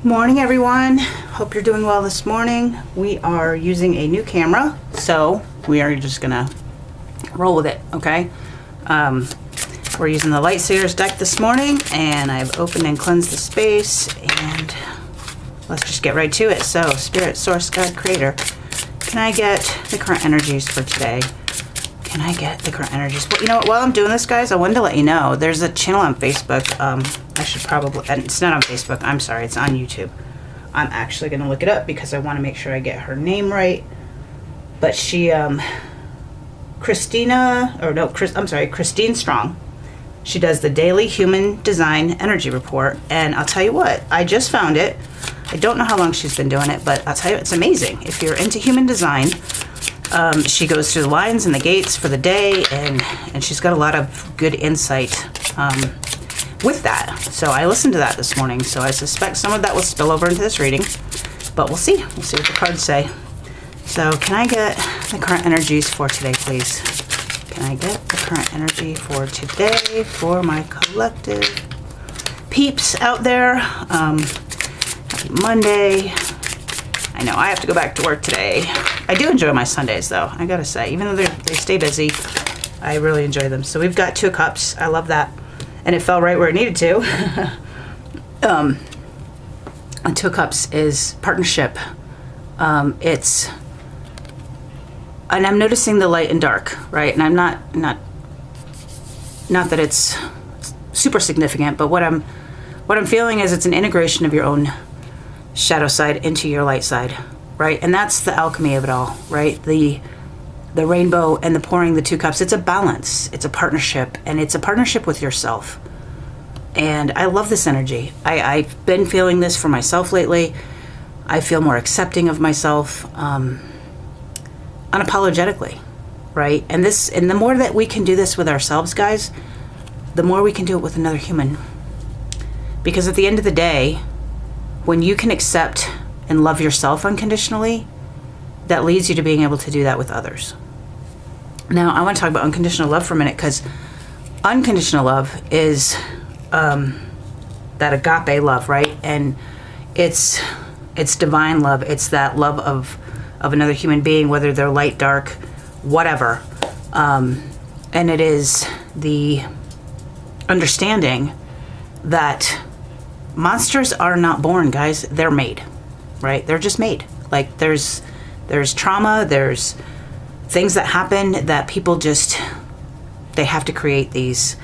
Morning, everyone. Hope you're doing well this morning. We are using a new camera, so we are just gonna roll with it, okay? We're using the Lightseers deck this morning, and I've opened and cleansed the space, and let's just get right to it. So, Spirit, Source, God, Creator, can I get the current energies for today? Can I get the current energies? Well, you know what, while I'm doing this, guys, I wanted to let you know, there's a channel on Facebook. I should probably, and it's not on Facebook, I'm sorry, it's on YouTube. I'm actually going to look it up because I want to make sure I get her name right. But she, Christine Strong. She does the daily human design energy report. And I'll tell you what, I just found it. I don't know how long she's been doing it, but I'll tell you, it's amazing. If you're into human design, she goes through the lines and the gates for the day, and she's got a lot of good insight with that. So I listened to that this morning, so I suspect some of that will spill over into this reading, but we'll see. We'll see what the cards say. So can I get the current energies for today, please? Can I get the current energy for today for my collective peeps out there? Happy Monday. I know I have to go back to work today. I do enjoy my Sundays, though, I gotta say. Even though they stay busy, I really enjoy them. So we've got Two of Cups. I love that. And it fell right where it needed to. And Two of Cups is partnership. And I'm noticing the light and dark, right? And I'm not that it's super significant, but what I'm feeling is it's an integration of your own shadow side into your light side, right? And that's the alchemy of it all, right? The rainbow and the pouring the two cups, it's a balance, it's a partnership, and it's a partnership with yourself. And I love this energy. I've been feeling this for myself lately. I feel more accepting of myself, unapologetically, right? And the more that we can do this with ourselves, guys, the more we can do it with another human. Because at the end of the day, when you can accept and love yourself unconditionally, that leads you to being able to do that with others. Now, I want to talk about unconditional love for a minute, because unconditional love is that agape love, right? And it's divine love. It's that love of another human being, whether they're light, dark, whatever. And it is the understanding that monsters are not born, guys. They're made, right? They're just made. Like there's trauma, there's things that happen that people just, they have to create these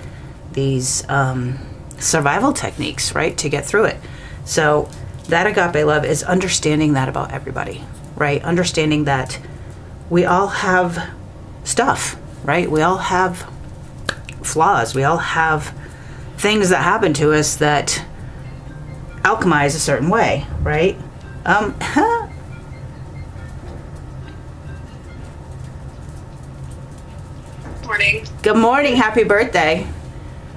survival techniques, right, to get through it. So that agape love is understanding that about everybody, right? Understanding that we all have stuff, right? We all have flaws. We all have things that happen to us that alchemize a certain way, right? Morning. Good morning. Happy birthday.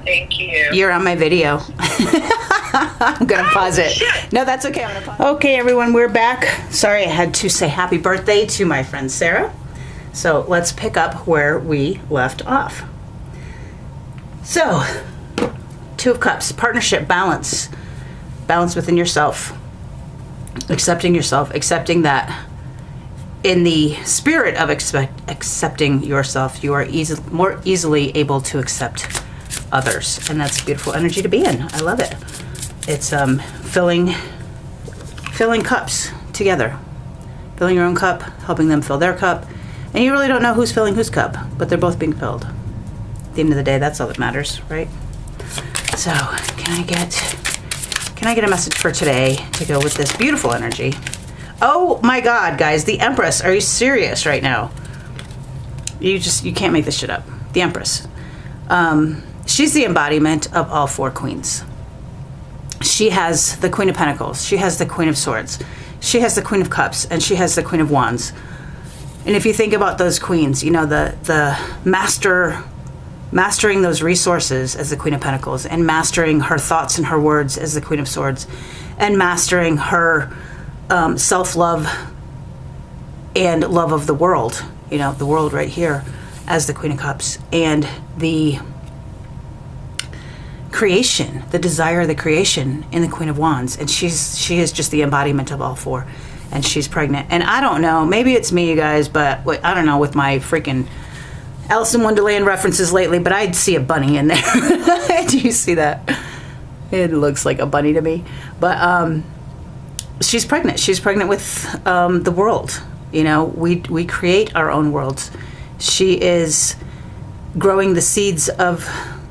Thank you. You're on my video. I'm going to pause it. Shit. No, that's okay. I'm going to pause it. Okay, everyone, we're back. Sorry, I had to say happy birthday to my friend Sarah. So let's pick up where we left off. So, Two of Cups, partnership, balance. Balance within yourself. Accepting yourself. Accepting that in the spirit of accepting yourself, you are more easily able to accept others. And that's beautiful energy to be in. I love it. It's filling cups together. Filling your own cup, helping them fill their cup. And you really don't know who's filling whose cup, but they're both being filled. At the end of the day, that's all that matters, right? So, can I get a message for today to go with this beautiful energy? Oh my God, guys, the Empress. Are you serious right now? You can't make this shit up. The Empress. She's the embodiment of all four queens. She has the Queen of Pentacles. She has the Queen of Swords. She has the Queen of Cups, and she has the Queen of Wands. And if you think about those queens, you know, the mastering those resources as the Queen of Pentacles, and mastering her thoughts and her words as the Queen of Swords, and mastering her self-love and love of the world, you know, the world right here, as the Queen of Cups, and the creation, the desire, the creation in the Queen of Wands. And she is just the embodiment of all four. And she's pregnant. And I don't know, maybe it's me, you guys, but I don't know with my freaking Alice in Wonderland references lately, but I'd see a bunny in there. Do you see that? It looks like a bunny to me. But she's pregnant. She's pregnant with the world. You know, we create our own worlds. She is growing the seeds of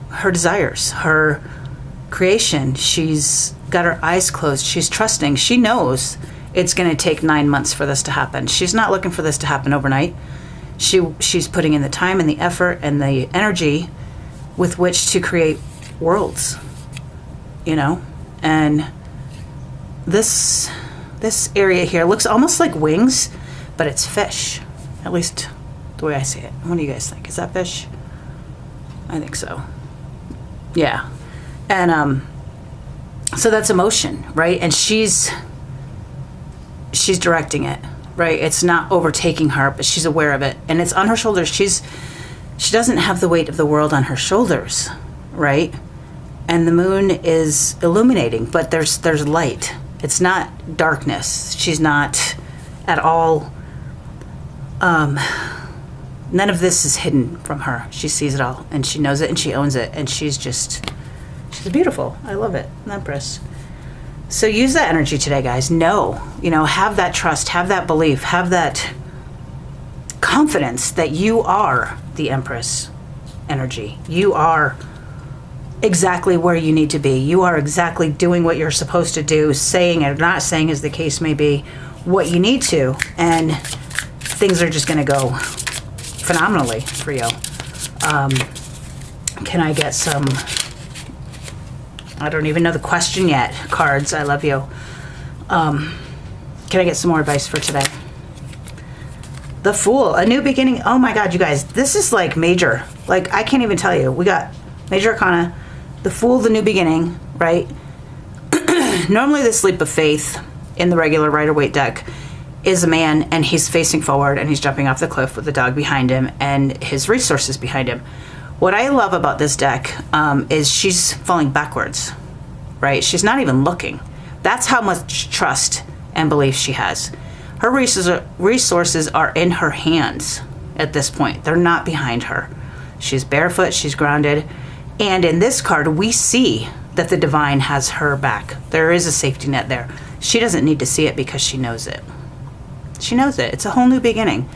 her desires, her creation. She's got her eyes closed. She's trusting. She knows it's going to take 9 months for this to happen. She's not looking for this to happen overnight. She's putting in the time and the effort and the energy with which to create worlds, you know? And this area here looks almost like wings, but it's fish, at least the way I see it. What do you guys think? Is that fish? I think so. Yeah. And so that's emotion, right? And she's directing it, right? It's not overtaking her, but she's aware of it, and it's on her shoulders. She doesn't have the weight of the world on her shoulders, right? And the moon is illuminating, but there's light. It's not darkness. She's not at all. None of this is hidden from her. She sees it all, and she knows it, and she owns it, and she's beautiful. I love it. An empress. So use that energy today, guys. Have that trust, have that belief, have that confidence that you are the Empress energy. You are exactly where you need to be. You are exactly doing what you're supposed to do, saying or not saying, as the case may be, what you need to, and things are just going to go phenomenally for you. Can I get some... I don't even know the question yet. Cards, I love you. Can I get some more advice for today? The Fool, a new beginning. Oh my God, you guys, this is like major. Like, I can't even tell you. We got Major Arcana, the Fool, the new beginning, right? Normally this leap of faith in the regular Rider-Waite deck is a man, and he's facing forward, and he's jumping off the cliff with the dog behind him and his resources behind him. What I love about this deck is she's falling backwards, right? She's not even looking. That's how much trust and belief she has. Her resources are in her hands at this point. They're not behind her. She's barefoot, she's grounded. And in this card, we see that the divine has her back. There is a safety net there. She doesn't need to see it because she knows it. She knows it. It's a whole new beginning.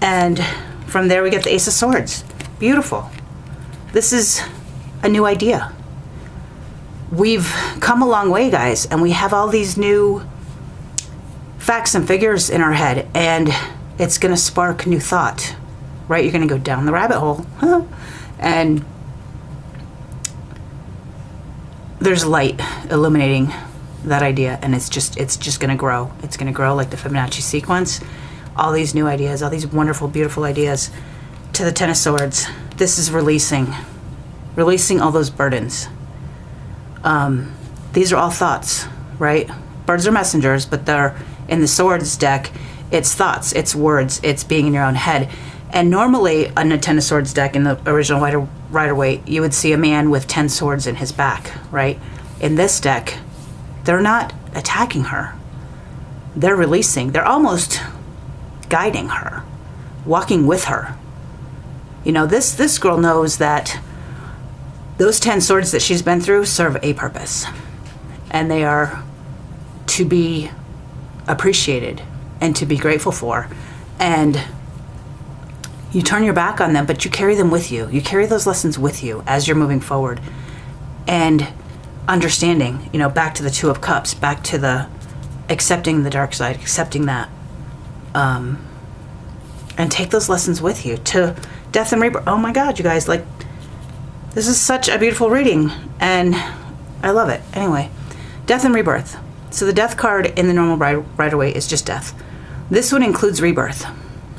And from there, we get the Ace of Swords. Beautiful. This is a new idea. We've come a long way, guys, and we have all these new facts and figures in our head, and it's going to spark new thought, right? You're going to go down the rabbit hole, and there's light illuminating that idea, and it's just going to grow. It's going to grow like the Fibonacci sequence. All these new ideas, all these wonderful, beautiful ideas. To the Ten of Swords, this is releasing all those burdens. These are all thoughts, right? Birds are messengers, but they're in the Swords deck. It's thoughts, it's words, it's being in your own head. And normally on a Ten of Swords deck in the original Rider-Waite, you would see a man with 10 swords in his back, right? In this deck, they're not attacking her. They're releasing. They're almost guiding her, walking with her. You know, this girl knows that those 10 swords that she's been through serve a purpose. And they are to be appreciated and to be grateful for. And you turn your back on them, but you carry them with you. You carry those lessons with you as you're moving forward. And understanding, you know, back to the Two of Cups, back to the accepting the dark side, accepting that. And take those lessons with you to death and rebirth. Oh my God, you guys, like, this is such a beautiful reading, and I love it. Anyway, death and rebirth. So the death card in the normal Rider-Waite is just death. This one includes rebirth,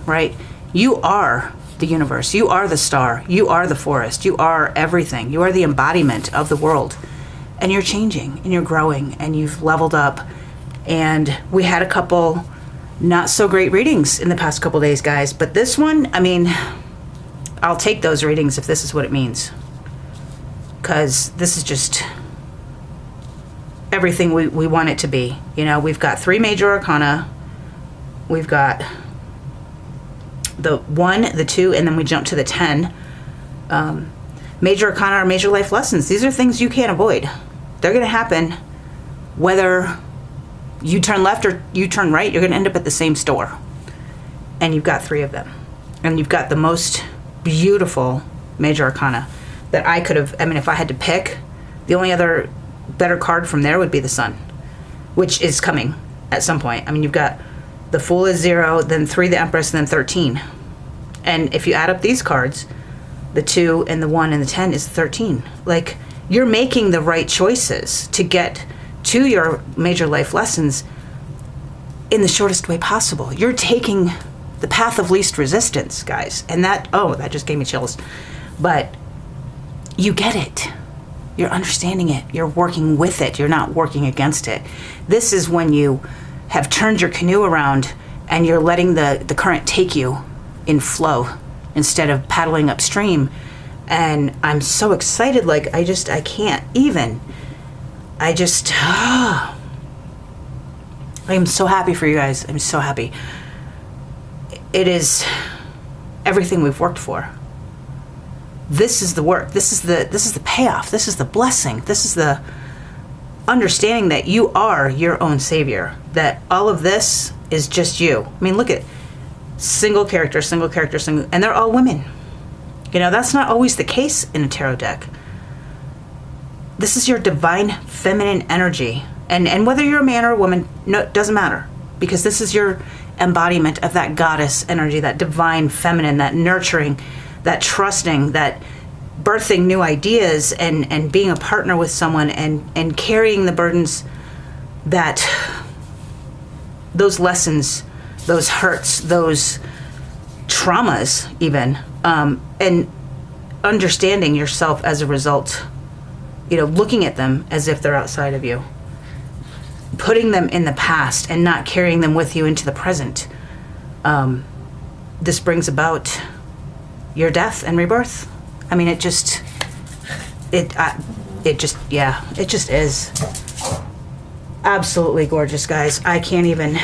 right? You are the universe. You are the star. You are the forest. You are everything. You are the embodiment of the world. And you're changing, and you're growing, and you've leveled up. And we had a couple not so great readings in the past couple days, guys. But this one, I mean, I'll take those readings if this is what it means. because this is just everything we want it to be. You know, we've got 3 major arcana. We've got the 1, the 2, and then we jump to the 10. Major arcana are major life lessons. These are things you can't avoid. They're going to happen whether you turn left or you turn right. You're going to end up at the same store. And you've got 3 of them. And you've got the most beautiful major arcana that I could have, I mean, if I had to pick, the only other better card from there would be the Sun, which is coming at some point. I mean, you've got the Fool is 0, then 3, the Empress, and then 13. And if you add up these cards, the 2 and the 1 and the 10 is 13. Like, you're making the right choices to get to your major life lessons in the shortest way possible. You're taking the path of least resistance, guys. And that just gave me chills. But you get it. You're understanding it. You're working with it. You're not working against it. This is when you have turned your canoe around and you're letting the current take you in flow instead of paddling upstream. And I'm so excited. Like, I can't even. I am so happy for you guys. I'm so happy. It is everything we've worked for. This is the work. This is the payoff. This is the blessing. This is the understanding that you are your own savior. That all of this is just you. I mean, look at single character, and they're all women. You know, that's not always the case in a tarot deck. This is your divine feminine energy. And whether you're a man or a woman, no, it doesn't matter. Because this is your embodiment of that goddess energy, that divine feminine, that nurturing, that trusting, that birthing new ideas and being a partner with someone and carrying the burdens that those lessons, those hurts, those traumas even, and understanding yourself as a result, you know, looking at them as if they're outside of you, putting them in the past and not carrying them with you into the present. This brings about your death and rebirth. I mean, it just is absolutely gorgeous, guys. I can't even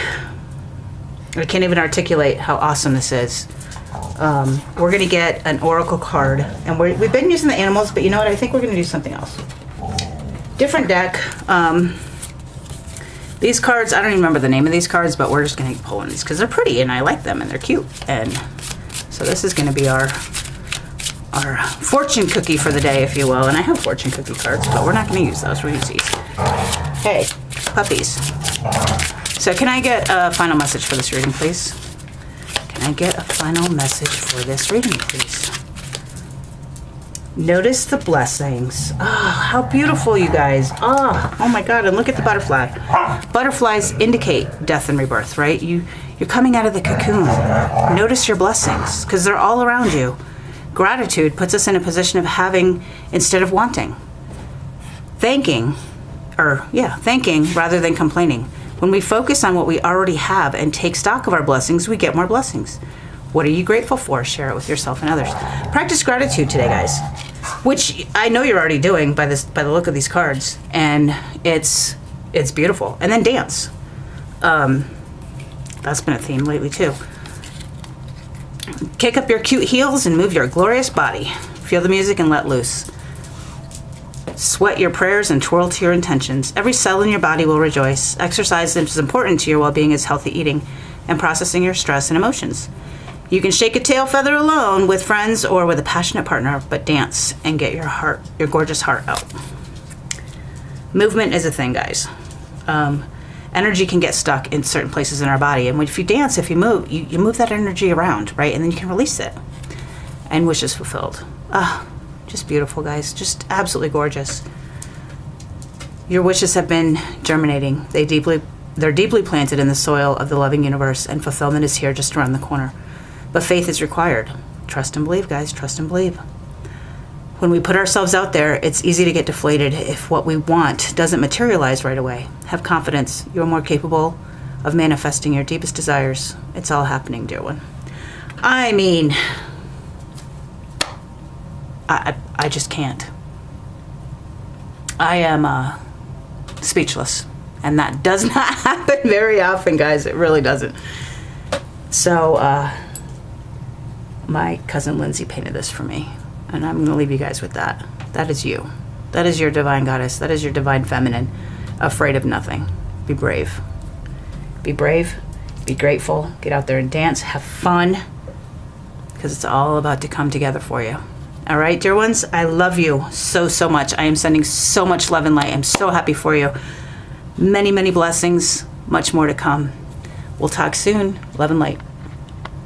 articulate how awesome this is. We're gonna get an oracle card, and we've been using the animals, but you know what? I think we're gonna do something else. Different deck. These cards, I don't even remember the name of these cards, but we're just gonna pull in these because they're pretty and I like them and they're cute. And so this is gonna be our fortune cookie for the day, if you will. And I have fortune cookie cards, but we're not gonna use those. We're gonna use these. Hey, puppies. So can I get a final message for this reading, please? Can I get a final message for this reading, please? Notice the blessings. Oh, how beautiful, you guys. Oh my God, and look at the butterfly. Butterflies indicate death and rebirth, right? You're coming out of the cocoon. Notice your blessings, because they're all around you. Gratitude puts us in a position of having instead of wanting. Thanking rather than complaining. When we focus on what we already have and take stock of our blessings, we get more blessings. What are you grateful for? Share it with yourself and others. Practice gratitude today, guys, which I know you're already doing by the look of these cards, and it's beautiful. And then dance. That's been a theme lately too. Kick up your cute heels and move your glorious body. Feel the music and let loose. Sweat your prayers and twirl to your intentions. Every cell in your body will rejoice. Exercise is important to your well-being as healthy eating and processing your stress and emotions. You can shake a tail feather alone with friends or with a passionate partner, but dance and get your gorgeous heart out. Movement is a thing, guys. Energy can get stuck in certain places in our body, and if you dance, if you move, you move that energy around, right? And then you can release it, and wishes fulfilled. Just beautiful, guys. Just absolutely gorgeous. Your wishes have been germinating. They're deeply planted in the soil of the loving universe, and fulfillment is here just around the corner. But faith is required. Trust and believe, guys. Trust and believe. When we put ourselves out there, it's easy to get deflated if what we want doesn't materialize right away. Have confidence. You're more capable of manifesting your deepest desires. It's all happening, dear one. I mean, I just can't. I am speechless. And that does not happen very often, guys. It really doesn't. So, my cousin Lindsay painted this for me. And I'm going to leave you guys with that. That is you. That is your divine goddess. That is your divine feminine. Afraid of nothing. Be brave. Be brave. Be grateful. Get out there and dance. Have fun. Because it's all about to come together for you. All right, dear ones? I love you so, so much. I am sending so much love and light. I'm so happy for you. Many, many blessings. Much more to come. We'll talk soon. Love and light.